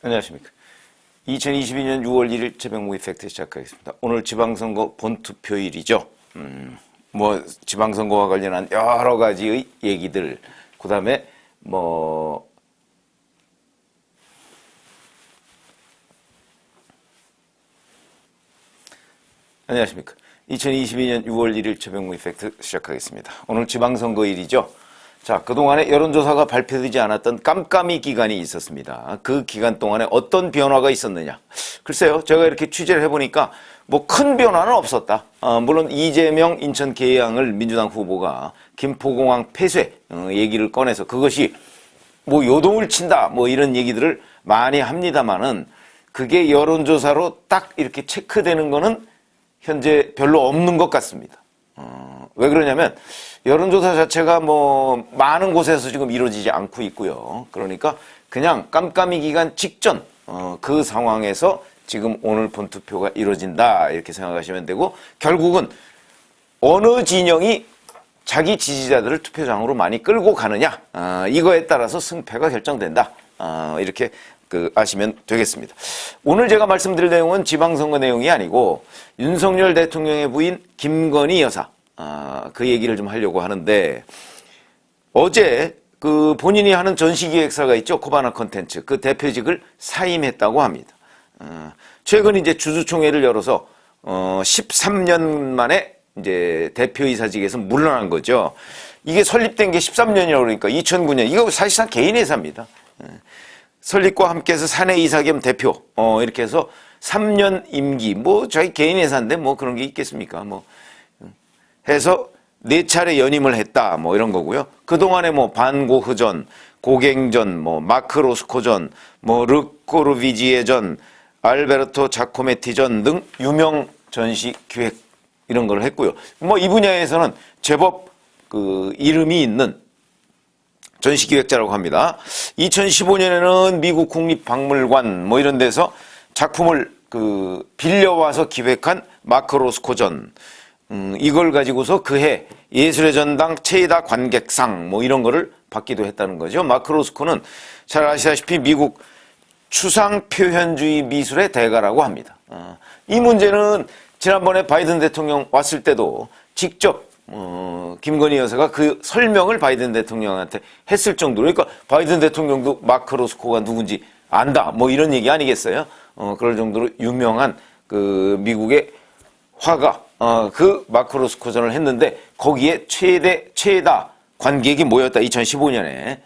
안녕하십니까. 2022년 6월 1일 최병무 이펙트 시작하겠습니다. 오늘 지방선거 본투표일이죠. 지방선거와 관련한 여러 가지의 얘기들, 그 다음에 안녕하십니까. 2022년 6월 1일 최병무 이펙트 시작하겠습니다. 오늘 지방선거일이죠. 자, 그동안에 여론조사가 발표되지 않았던 깜깜이 기간이 있었습니다. 그 기간 동안에 어떤 변화가 있었느냐. 글쎄요, 제가 이렇게 취재를 해보니까 큰 변화는 없었다. 물론 이재명 인천 계양을 민주당 후보가 김포공항 폐쇄 얘기를 꺼내서 그것이 요동을 친다 이런 얘기들을 많이 합니다만은 그게 여론조사로 딱 이렇게 체크되는 거는 현재 별로 없는 것 같습니다. 왜 그러냐면 여론조사 자체가 많은 곳에서 지금 이루어지지 않고 있고요. 그러니까 그냥 깜깜이 기간 직전 그 상황에서 지금 오늘 본투표가 이루어진다 이렇게 생각하시면 되고, 결국은 어느 진영이 자기 지지자들을 투표장으로 많이 끌고 가느냐 이거에 따라서 승패가 결정된다 이렇게 아시면 되겠습니다. 오늘 제가 말씀드릴 내용은 지방선거 내용이 아니고 윤석열 대통령의 부인 김건희 여사 그 얘기를 좀 하려고 하는데, 어제 본인이 하는 전시기획사가 있죠. 코바나 컨텐츠. 그 대표직을 사임했다고 합니다. 최근 이제 주주총회를 열어서 13년 만에 이제 대표이사직에서 물러난 거죠. 이게 설립된 게 13년이라고 그러니까 2009년. 이거 사실상 개인 회사입니다. 설립과 함께해서 사내이사 겸 대표 이렇게 해서 3년 임기 자기 개인 회사인데 그런 게 있겠습니까? 해서 4차례 연임을 했다 이런 거고요. 그동안에 반고흐전, 고갱전, 마크로스코전, 르꼬르비지에전, 알베르토 자코메티전 등 유명 전시 기획 이런 걸 했고요. 이 분야에서는 제법 이름이 있는 전시기획자라고 합니다. 2015년에는 미국 국립박물관 이런 데서 작품을 빌려와서 기획한 마크로스코전, 이걸 가지고서 그해 예술의 전당 최다 관객상 이런 거를 받기도 했다는 거죠. 마크로스코는 잘 아시다시피 미국 추상표현주의 미술의 대가라고 합니다. 이 문제는 지난번에 바이든 대통령 왔을 때도 직접 김건희 여사가 그 설명을 바이든 대통령한테 했을 정도로, 그러니까 바이든 대통령도 마크로스코가 누군지 안다 이런 얘기 아니겠어요? 그럴 정도로 유명한 미국의 화가 그 마크로스코전을 했는데 거기에 최다 관객이 모였다 2015년에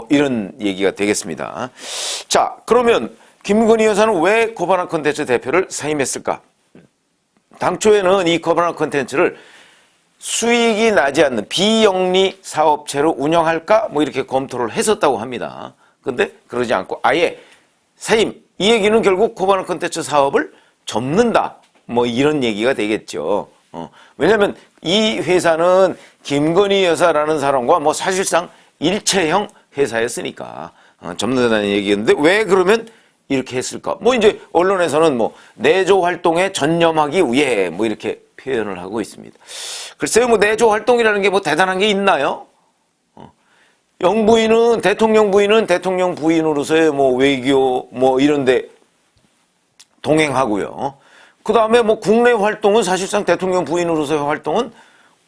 이런 얘기가 되겠습니다. 자, 그러면 김건희 여사는 왜 코바나 컨텐츠 대표를 사임했을까? 당초에는 이 코바나 컨텐츠를 수익이 나지 않는 비영리 사업체로 운영할까 이렇게 검토를 했었다고 합니다. 근데 그러지 않고 아예 사임, 이 얘기는 결국 코바나 컨텐츠 사업을 접는다 이런 얘기가 되겠죠. 왜냐하면 이 회사는 김건희 여사라는 사람과 사실상 일체형 회사였으니까 접는다는 얘기였는데, 왜 그러면 이렇게 했을까? 이제 언론에서는 내조 활동에 전념하기 위해 이렇게 표현을 하고 있습니다. 글쎄요, 내조 활동이라는 게 대단한 게 있나요? 영부인은, 대통령 부인은 대통령 부인으로서의 외교 이런데 동행하고요. 그 다음에 국내 활동은 사실상 대통령 부인으로서의 활동은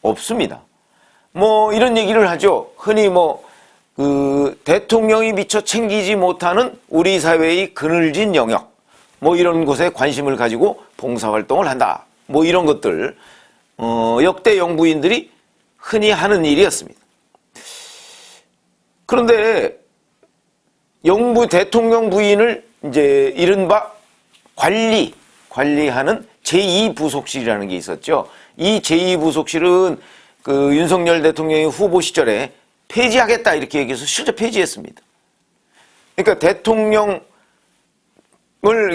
없습니다. 이런 얘기를 하죠. 흔히 대통령이 미처 챙기지 못하는 우리 사회의 그늘진 영역, 이런 곳에 관심을 가지고 봉사활동을 한다. 이런 것들, 역대 영부인들이 흔히 하는 일이었습니다. 그런데 대통령 부인을 이제 이른바 관리하는 제2부속실이라는 게 있었죠. 이 제2부속실은 윤석열 대통령의 후보 시절에 폐지하겠다 이렇게 얘기해서 실제 폐지했습니다. 그러니까 대통령을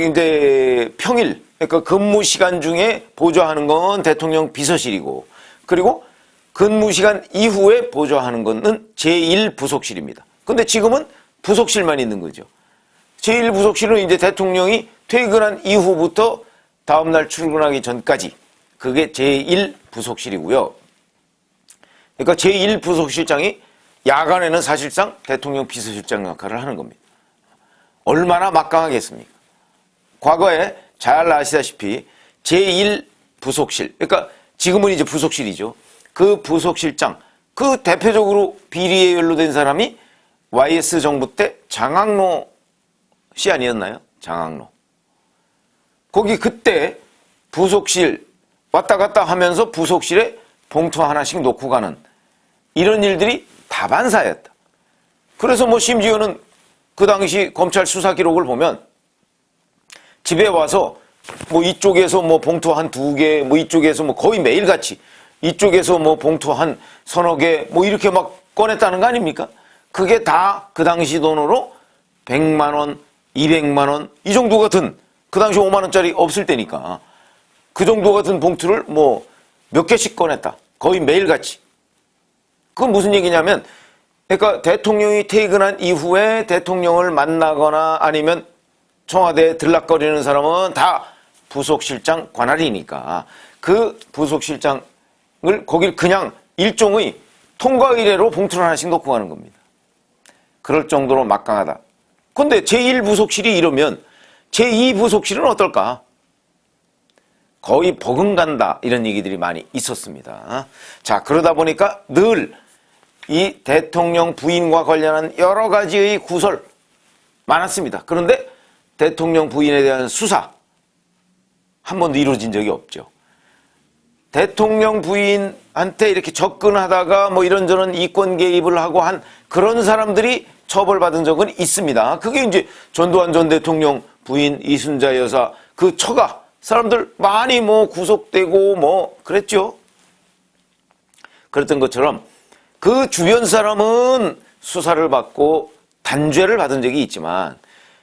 이제 평일, 그러니까 근무 시간 중에 보좌하는 건 대통령 비서실이고, 그리고 근무 시간 이후에 보좌하는 것은 제1부속실입니다. 근데 지금은 부속실만 있는 거죠. 제1부속실은 이제 대통령이 퇴근한 이후부터 다음날 출근하기 전까지, 그게 제1부속실이고요. 그러니까 제1부속실장이 야간에는 사실상 대통령 비서실장 역할을 하는 겁니다. 얼마나 막강하겠습니까? 과거에 잘 아시다시피 제1부속실, 그러니까 지금은 이제 부속실이죠. 그 부속실장, 그 대표적으로 비리에 연루된 사람이 YS 정부 때 장학로 씨 아니었나요? 장학로. 거기 그때 부속실 왔다 갔다 하면서 부속실에 봉투 하나씩 놓고 가는 이런 일들이 다반사였다. 그래서 뭐 심지어는 그 당시 검찰 수사 기록을 보면 집에 와서 뭐 이쪽에서 뭐 봉투 한 2개, 뭐 이쪽에서 뭐 거의 매일같이 이쪽에서 뭐 봉투 한 서너 개 뭐 이렇게 막 꺼냈다는 거 아닙니까? 그게 다 그 당시 돈으로 100만 원, 200만 원 이 정도 같은 그 당시 5만 원짜리 없을 때니까 그 정도 같은 봉투를 뭐 몇 개씩 꺼냈다. 거의 매일같이. 그건 무슨 얘기냐면 그러니까 대통령이 퇴근한 이후에 대통령을 만나거나 아니면 청와대에 들락거리는 사람은 다 부속실장 관할이니까 그 부속실장을 거길 그냥 일종의 통과 의례로 봉투를 하나씩 놓고 가는 겁니다. 그럴 정도로 막강하다. 근데 제1부속실이 이러면 제2부속실은 어떨까? 거의 버금간다 이런 얘기들이 많이 있었습니다. 자, 그러다 보니까 늘 이 대통령 부인과 관련한 여러 가지의 구설 많았습니다. 그런데 대통령 부인에 대한 수사 한 번도 이루어진 적이 없죠. 대통령 부인한테 이렇게 접근하다가 뭐 이런저런 이권 개입을 하고 한 그런 사람들이 처벌받은 적은 있습니다. 그게 이제 전두환 전 대통령 부인 이순자 여사 그 처가 사람들 많이 뭐 구속되고 뭐 그랬죠. 그랬던 것처럼 그 주변 사람은 수사를 받고 단죄를 받은 적이 있지만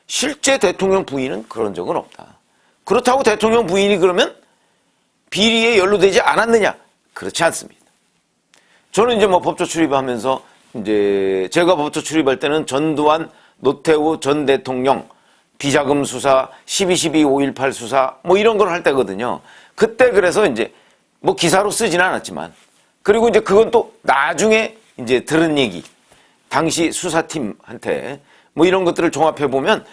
실제 대통령 부인은 그런 적은 없다. 그렇다고 대통령 부인이 그러면 비리에 연루되지 않았느냐? 그렇지 않습니다. 저는 이제 뭐 법조 출입하면서 이제 제가 법조 출입할 때는 전두환, 노태우 전 대통령 비자금 수사, 12.12 5.18 수사 뭐 이런 걸 할 때거든요. 그때 그래서 이제 뭐 기사로 쓰지는 않았지만 그리고 이제 그건 또 나중에 이제 들은 얘기 당시 수사팀한테 뭐 이런 것들을 종합해 보면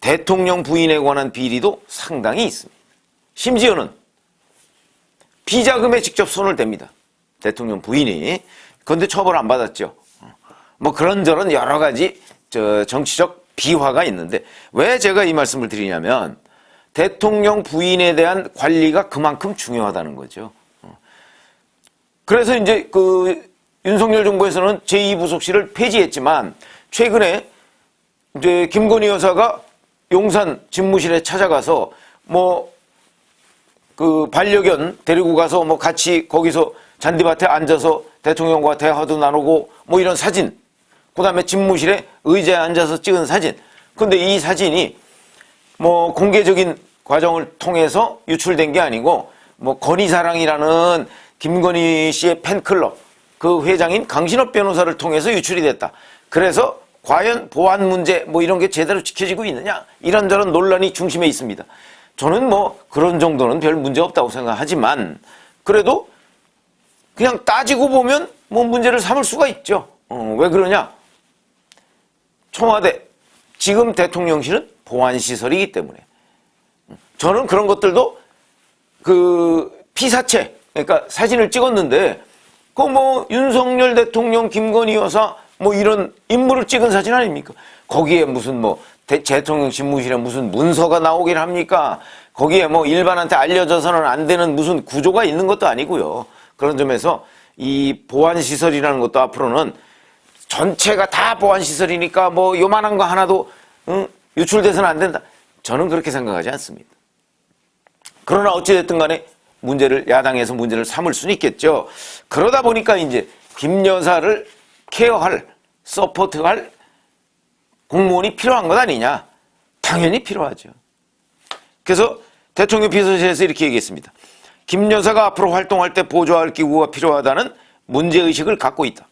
대통령 부인에 관한 비리도 상당히 있습니다. 심지어는 비자금에 직접 손을 댑니다. 대통령 부인이. 그런데 처벌 안 받았죠. 뭐 그런저런 여러 가지 정치적 비화가 있는데 왜 제가 이 말씀을 드리냐면 대통령 부인에 대한 관리가 그만큼 중요하다는 거죠. 그래서 이제 그 윤석열 정부에서는 제2부속실을 폐지했지만 최근에 이제 김건희 여사가 용산 집무실에 찾아가서 뭐 그 반려견 데리고 가서 뭐 같이 거기서 잔디밭에 앉아서 대통령과 대화도 나누고 뭐 이런 사진, 그 다음에 집무실에 의자에 앉아서 찍은 사진. 근데 이 사진이 뭐 공개적인 과정을 통해서 유출된 게 아니고 뭐 건희사랑이라는 김건희 씨의 팬클럽 그 회장인 강신업 변호사를 통해서 유출이 됐다. 그래서 과연 보안 문제 뭐 이런 게 제대로 지켜지고 있느냐 이런저런 논란이 중심에 있습니다. 저는 뭐 그런 정도는 별 문제 없다고 생각하지만 그래도 그냥 따지고 보면 뭐 문제를 삼을 수가 있죠. 왜 그러냐? 청와대 지금 대통령실은 보안시설이기 때문에 저는 그런 것들도 그 피사체 그러니까 사진을 찍었는데 그 뭐 윤석열 대통령 김건희 여사 뭐 이런 인물을 찍은 사진 아닙니까? 거기에 무슨 뭐 대통령 집무실에 무슨 문서가 나오긴 합니까? 거기에 뭐 일반한테 알려져서는 안 되는 무슨 구조가 있는 것도 아니고요. 그런 점에서 이 보안시설이라는 것도 앞으로는 전체가 다 보안시설이니까 뭐 요만한 거 하나도 유출돼서는 안 된다. 저는 그렇게 생각하지 않습니다. 그러나 어찌됐든 간에 야당에서 문제를 삼을 수는 있겠죠. 그러다 보니까 이제 김 여사를 케어할, 서포트할 공무원이 필요한 것 아니냐? 당연히 필요하죠. 그래서 대통령 비서실에서 이렇게 얘기했습니다. 김 여사가 앞으로 활동할 때 보조할 기구가 필요하다는 문제의식을 갖고 있다.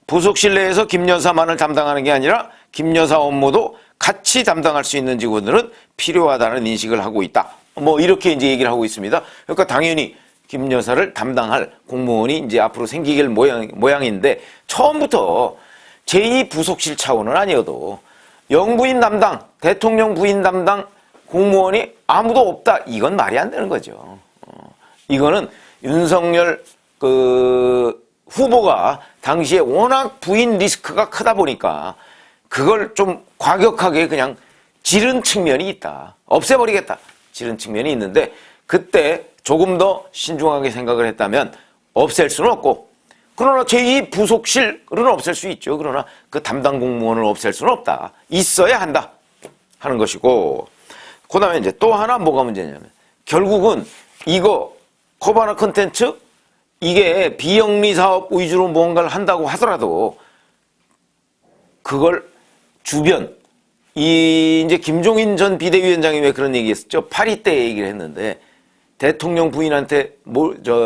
부속실 내에서 김 여사만을 담당하는 게 아니라 김 여사 업무도 같이 담당할 수 있는 직원들은 필요하다는 인식을 하고 있다. 뭐 이렇게 이제 얘기를 하고 있습니다. 그러니까 당연히 김 여사를 담당할 공무원이 이제 앞으로 생기길 모양인데 처음부터 제2부속실 차원은 아니어도 영부인 담당, 대통령 부인 담당 공무원이 아무도 없다. 이건 말이 안 되는 거죠. 이거는 윤석열 후보가 당시에 워낙 부인 리스크가 크다 보니까 그걸 좀 과격하게 그냥 지른 측면이 있다. 없애버리겠다. 지른 측면이 있는데 그때 조금 더 신중하게 생각을 했다면 없앨 수는 없고, 그러나 제2 부속실은 없앨 수 있죠. 그러나 그 담당 공무원을 없앨 수는 없다. 있어야 한다 하는 것이고, 그 다음에 이제 또 하나 뭐가 문제냐면, 결국은 이거 코바나 콘텐츠 이게 비영리 사업 위주로 뭔가를 한다고 하더라도 그걸 주변, 이제 김종인 전 비대위원장이 왜 그런 얘기 했었죠? 파리 때 얘기를 했는데, 대통령 부인한테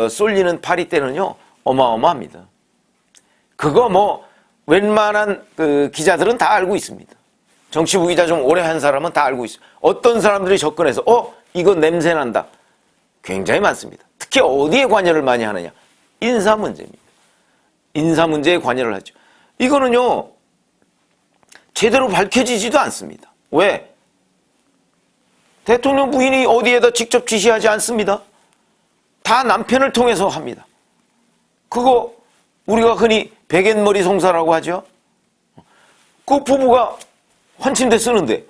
쏠리는 파리 때는요, 어마어마합니다. 그거 뭐, 웬만한 기자들은 다 알고 있습니다. 정치부 기자 좀 오래 한 사람은 다 알고 있어요. 어떤 사람들이 접근해서, 이거 냄새 난다. 굉장히 많습니다. 특히 어디에 관여를 많이 하느냐? 인사 문제입니다. 인사 문제에 관여를 하죠. 이거는요, 제대로 밝혀지지도 않습니다. 왜? 대통령 부인이 어디에다 직접 지시하지 않습니다. 다 남편을 통해서 합니다. 그거 우리가 흔히 백엔머리 송사라고 하죠. 그 부부가 환침대 쓰는데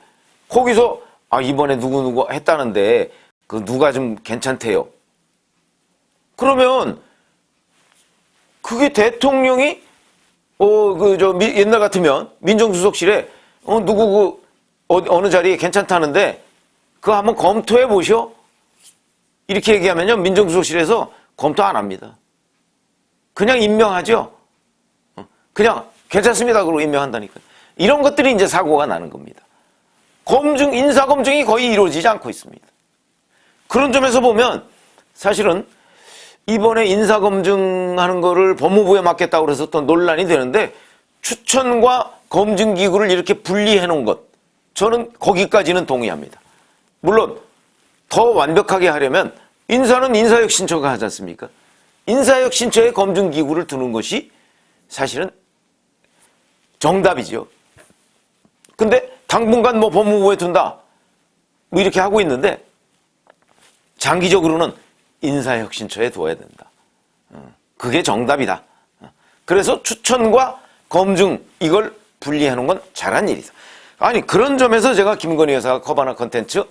거기서 이번에 누구 했다는데 그 누가 좀 괜찮대요. 그러면 그게 대통령이 옛날 같으면 민정수석실에 누구 어느 자리에 괜찮다는데 그거 한번 검토해 보시오. 이렇게 얘기하면요, 민정수석실에서 검토 안 합니다. 그냥 임명하죠. 그냥 괜찮습니다. 그러고 임명한다니까. 이런 것들이 이제 사고가 나는 겁니다. 인사검증이 거의 이루어지지 않고 있습니다. 그런 점에서 보면 사실은 이번에 인사검증하는 거를 법무부에 맡겼다고 그래서 또 논란이 되는데, 추천과 검증기구를 이렇게 분리해 놓은 것, 저는 거기까지는 동의합니다. 물론 더 완벽하게 하려면 인사는 인사혁신처가 하지 않습니까? 인사혁신처에 검증기구를 두는 것이 사실은 정답이죠. 근데 당분간 법무부에 둔다 이렇게 하고 있는데, 장기적으로는 인사혁신처에 둬야 된다. 그게 정답이다. 그래서 추천과 검증 이걸 분리해 놓은 건 잘한 일이다. 아니, 그런 점에서 제가 김건희 여사가 코바나 콘텐츠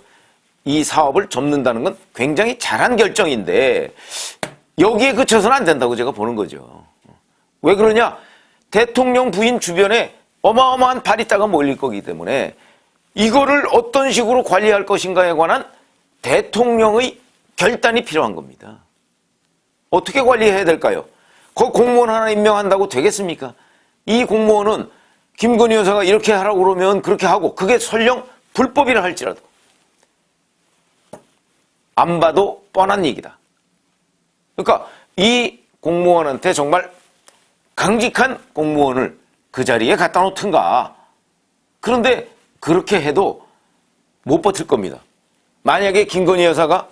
이 사업을 접는다는 건 굉장히 잘한 결정인데, 여기에 그쳐서는 안 된다고 제가 보는 거죠. 왜 그러냐? 대통령 부인 주변에 어마어마한 바리따가 몰릴 거기 때문에 이거를 어떤 식으로 관리할 것인가에 관한 대통령의 결단이 필요한 겁니다. 어떻게 관리해야 될까요? 그 공무원 하나 임명한다고 되겠습니까? 이 공무원은 김건희 여사가 이렇게 하라고 그러면 그렇게 하고, 그게 설령 불법이라 할지라도 안 봐도 뻔한 얘기다. 그러니까 이 공무원한테 정말 강직한 공무원을 그 자리에 갖다 놓든가. 그런데 그렇게 해도 못 버틸 겁니다. 만약에 김건희 여사가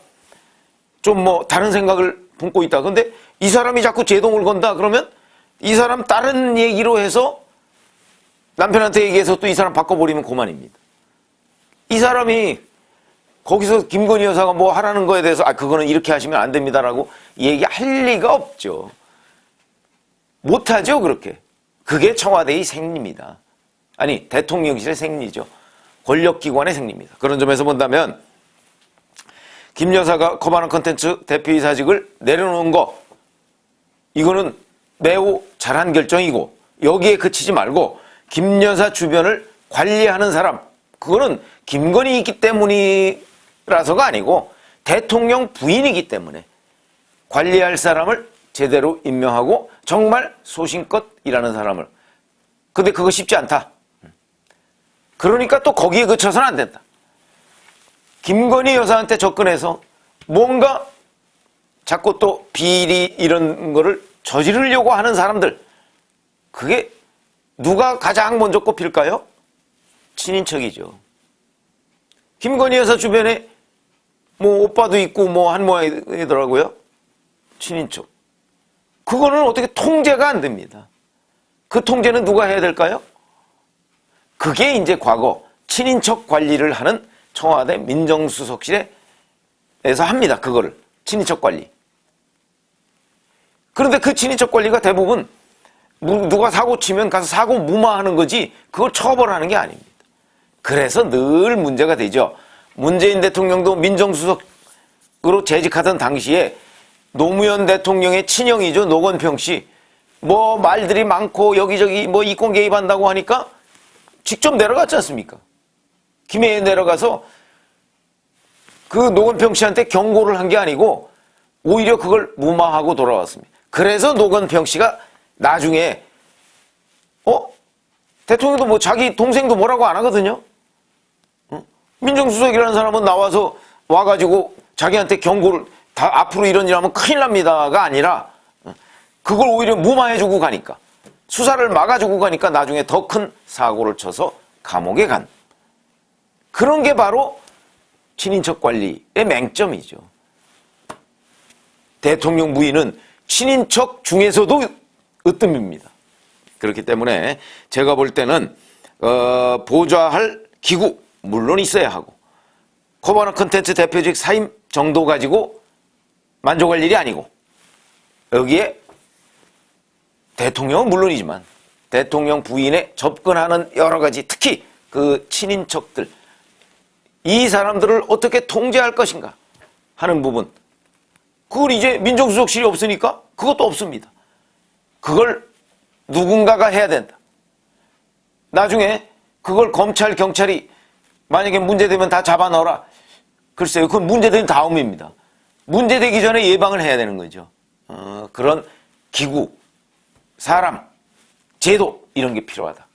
좀 다른 생각을 품고 있다. 근데 이 사람이 자꾸 제동을 건다. 그러면 이 사람 다른 얘기로 해서 남편한테 얘기해서 또 이 사람 바꿔버리면 그만입니다. 이 사람이 거기서 김건희 여사가 하라는 거에 대해서 그거는 이렇게 하시면 안 됩니다라고 얘기할 리가 없죠. 못하죠, 그렇게. 그게 청와대의 생리입니다. 아니, 대통령실의 생리죠. 권력기관의 생리입니다. 그런 점에서 본다면 김 여사가 코바나 콘텐츠 대표이사직을 내려놓은 거, 이거는 매우 잘한 결정이고, 여기에 그치지 말고 김 여사 주변을 관리하는 사람, 그거는 김건희 있기 때문이라서가 아니고 대통령 부인이기 때문에 관리할 사람을 제대로 임명하고 정말 소신껏 일하는 사람을. 근데 그거 쉽지 않다. 그러니까 또 거기에 그쳐서는 안 된다. 김건희 여사한테 접근해서 뭔가 자꾸 또 비리 이런 거를 저지르려고 하는 사람들, 그게 누가 가장 먼저 꼽힐까요? 친인척이죠. 김건희 여사 주변에 오빠도 있고 한 모양이더라고요. 친인척. 그거는 어떻게 통제가 안 됩니다. 그 통제는 누가 해야 될까요? 그게 이제 과거 친인척 관리를 하는 청와대 민정수석실에서 합니다. 그거를 친인척 관리. 그런데 그 친인척 관리가 대부분 누가 사고 치면 가서 사고 무마하는 거지 그걸 처벌하는 게 아닙니다. 그래서 늘 문제가 되죠. 문재인 대통령도 민정수석으로 재직하던 당시에 노무현 대통령의 친형이죠. 노건평 씨. 뭐 말들이 많고 여기저기 뭐 이권 개입한다고 하니까 직접 내려갔지 않습니까? 김해에 내려가서 그 노건평 씨한테 경고를 한 게 아니고 오히려 그걸 무마하고 돌아왔습니다. 그래서 노건평 씨가 나중에 대통령도 뭐 자기 동생도 뭐라고 안 하거든요. 민정수석이라는 사람은 나와서 와가지고 자기한테 경고를 다 앞으로 이런 일 하면 큰일 납니다가 아니라 그걸 오히려 무마해주고 가니까 수사를 막아주고 가니까 나중에 더 큰 사고를 쳐서 감옥에 간 그런 게 바로 친인척 관리의 맹점이죠. 대통령 부인은 친인척 중에서도 으뜸입니다. 그렇기 때문에 제가 볼 때는 보좌할 기구 물론 있어야 하고 코바나 콘텐츠 대표직 사임 정도 가지고 만족할 일이 아니고 여기에 대통령은 물론이지만 대통령 부인에 접근하는 여러 가지 특히 그 친인척들 이 사람들을 어떻게 통제할 것인가 하는 부분 그걸 이제 민정수석실이 없으니까 그것도 없습니다. 그걸 누군가가 해야 된다. 나중에 그걸 검찰, 경찰이 만약에 문제되면 다 잡아 넣어라. 글쎄요. 그건 문제된 다음입니다. 문제되기 전에 예방을 해야 되는 거죠. 그런 기구, 사람, 제도 이런 게 필요하다.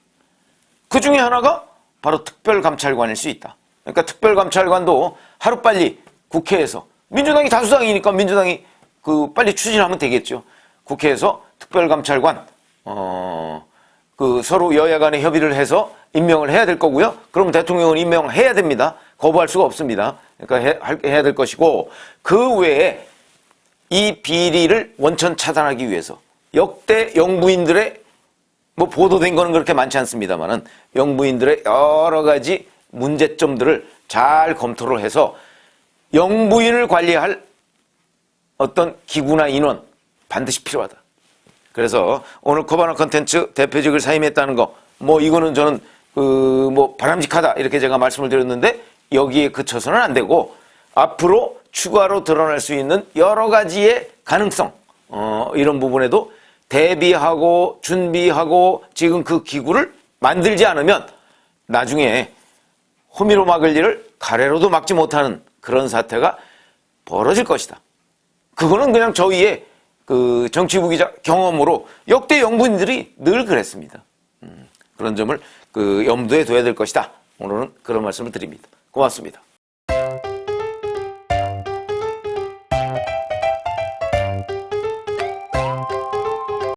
그 중에 하나가 바로 특별감찰관일 수 있다. 그러니까 특별감찰관도 하루빨리 국회에서 민주당이 다수당이니까 민주당이 빨리 추진하면 되겠죠. 국회에서 특별감찰관 서로 여야 간에 협의를 해서 임명을 해야 될 거고요. 그럼 대통령은 임명해야 됩니다. 거부할 수가 없습니다. 그러니까 해야 될 것이고 그 외에 이 비리를 원천 차단하기 위해서 역대 영부인들의 뭐 보도된 거는 그렇게 많지 않습니다만은 영부인들의 여러 가지 문제점들을 잘 검토를 해서 영부인을 관리할 어떤 기구나 인원 반드시 필요하다. 그래서 오늘 코바나 콘텐츠 대표직을 사임했다는 거, 뭐 이거는 저는 뭐 바람직하다 이렇게 제가 말씀을 드렸는데 여기에 그쳐서는 안 되고 앞으로 추가로 드러날 수 있는 여러 가지의 가능성 이런 부분에도 대비하고 준비하고 지금 그 기구를 만들지 않으면 나중에 호미로 막을 일을 가래로도 막지 못하는 그런 사태가 벌어질 것이다. 그거는 그냥 저희의 그 정치부 기자 경험으로 역대 영부인들이 늘 그랬습니다. 그런 점을 염두에 둬야 될 것이다. 오늘은 그런 말씀을 드립니다. 고맙습니다.